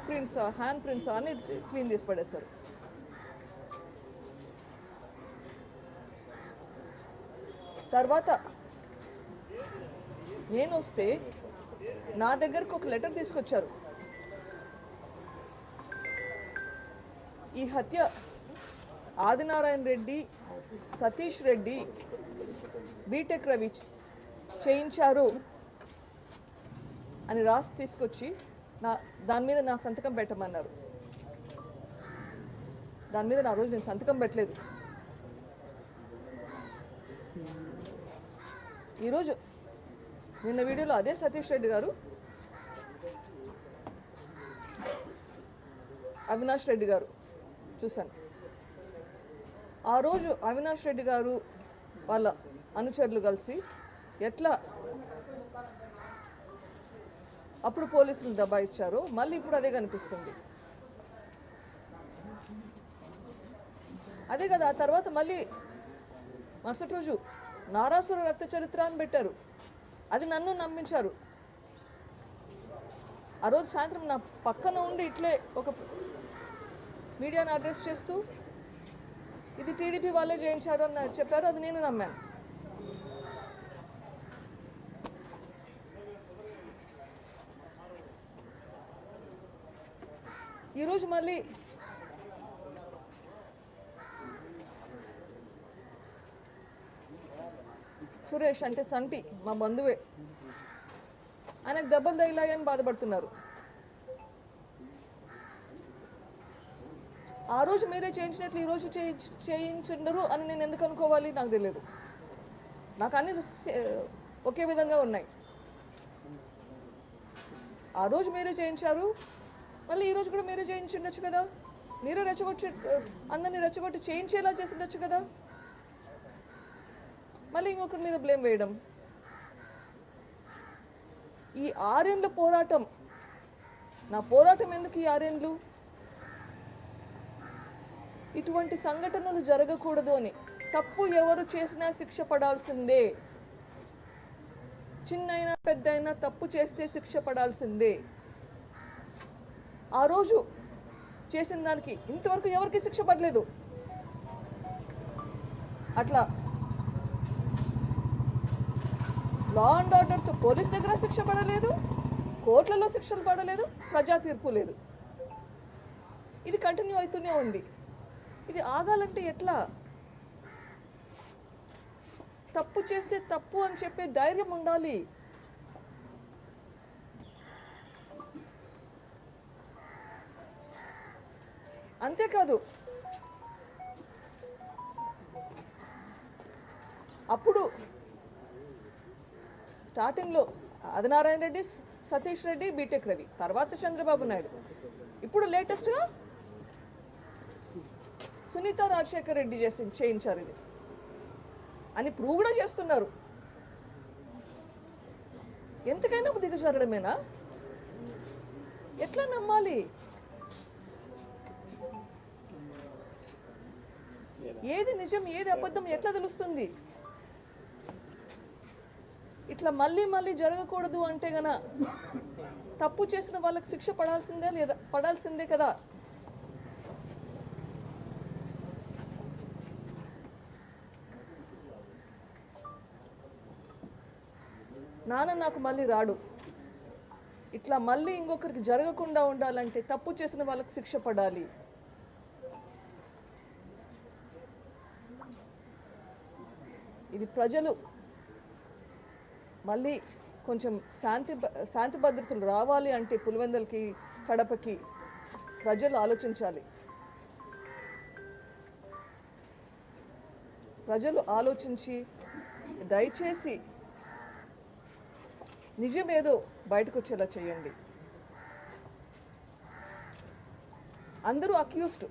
Prints hand prints అని clean చేసి పడేస్తారు. తర్వాత నేను వస్తే నా దగ్గరకు ఒక లెటర్ తీసుకొచ్చారు. ఈ హత్య ఆదినారాయణ రెడ్డి, సతీష్ రెడ్డి, బీటెక్ రవి చేయించారు అని రాసి తీసుకొచ్చి దాని మీద నా సంతకం పెట్టమన్నారు. దాని మీద నా రోజు నేను సంతకం పెట్టలేదు. ఈరోజు నిన్న వీడియోలో అదే సతీష్ రెడ్డి గారు, అవినాష్ రెడ్డి గారు చూశాను. ఆ రోజు అవినాష్ రెడ్డి గారు వాళ్ళ అనుచరులు కలిసి ఎట్లా అప్పుడు పోలీసులు దబాయిచ్చారో మళ్ళీ ఇప్పుడు అదే కనిపిస్తుంది. అదే కదా, ఆ తర్వాత మళ్ళీ మరుసటి రోజు నారాసుర రక్త చరిత్ర అని పెట్టారు. అది నన్ను నమ్మించారు. ఆ రోజు సాయంత్రం నా పక్కన ఉండి ఇట్లే ఒక మీడియాను అడ్రస్ చేస్తూ ఇది టీడీపీ వాళ్ళే చేయించారు అని చెప్పారు. అది నేను నమ్మాను. ఈరోజు మళ్ళీ సురేష్ అంటే సంటి మా బంధువే, ఆయనకు దెబ్బలు తగిలాయని బాధపడుతున్నారు. ఆ రోజు మీరే చేయించినట్లు ఈరోజు చేయించుండరు అని నేను ఎందుకు అనుకోవాలి? నాకు తెలియదు. నాకు అన్ని ఒకే విధంగా ఉన్నాయి. ఆ రోజు మీరే చేయించారు, మళ్ళీ ఈరోజు కూడా మీరే చేయించుండొచ్చు కదా. మీరే రెచ్చగొట్టి అందరినీ రెచ్చగొట్టి చేయించేలా చేసిండొచ్చు కదా. మళ్ళీ ఇంకొకరి మీద బ్లేమ్ వేయడం. ఈ 6 ఏళ్ల పోరాటం, నా పోరాటం ఎందుకు ఈ 6 ఏళ్ళు? ఇటువంటి సంఘటనలు జరగకూడదు అని. తప్పు ఎవరు చేసినా శిక్ష పడాల్సిందే. చిన్నైనా పెద్దైనా తప్పు చేస్తే శిక్ష పడాల్సిందే. ఆ రోజు చేసిన దానికి ఇంతవరకు ఎవరికి శిక్ష పడలేదు. అట్లా లా అండ్ ఆర్డర్తో పోలీస్ దగ్గర శిక్ష పడలేదు, కోర్టులలో శిక్షలు పడలేదు, ప్రజా తీర్పు లేదు. ఇది కంటిన్యూ అవుతూనే ఉంది. ఇది ఆగాలంటే ఎట్లా? తప్పు చేస్తే తప్పు అని చెప్పే ధైర్యం ఉండాలి. అంతేకాదు, అప్పుడు స్టార్టింగ్లో ఆదినారాయణ రెడ్డి, సతీష్ రెడ్డి, బీటెక్ రవి, తర్వాత చంద్రబాబు నాయుడు, ఇప్పుడు లేటెస్ట్గా సునీత రాజశేఖర్ రెడ్డి చేయించారు ఇది అని ప్రూవ్ కూడా చేస్తున్నారు. ఎంతకైనా దిగజారడమేనా? ఎట్లా నమ్మాలి? ఏది నిజం ఏది అబద్ధం ఎట్లా తెలుస్తుంది? ఇట్లా మళ్ళీ మళ్ళీ జరగకూడదు అంటే గన తప్పు చేసిన వాళ్ళకి శిక్ష పడాల్సిందే లేదా? పడాల్సిందే కదా. నాన్న నాకు మళ్ళీ రాడు. ఇట్లా మళ్ళీ ఇంకొకరికి జరగకుండా ఉండాలంటే తప్పు చేసిన వాళ్ళకి శిక్ష పడాలి. ఇది ప్రజలు మళ్ళీ కొంచెం శాంతి భద్రతలు రావాలి అంటే పులివెందులకి, కడపకి ప్రజలు ఆలోచించాలి. ప్రజలు ఆలోచించి దయచేసి నిజమేదో బయటకు వచ్చేలా చేయండి. అందరూ అక్యూస్డ్,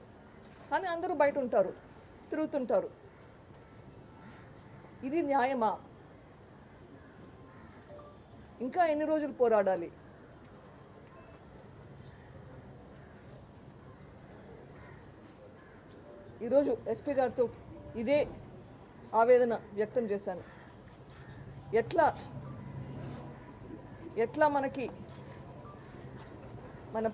కానీ అందరూ బయట ఉంటారు, తిరుగుతుంటారు. ఇది న్యాయమా? ఇంకా ఎన్ని రోజులు పోరాడాలి? ఈరోజు ఎస్పీ గారితో ఇదే ఆవేదన వ్యక్తం చేశాను. ఎట్లా మనకి మన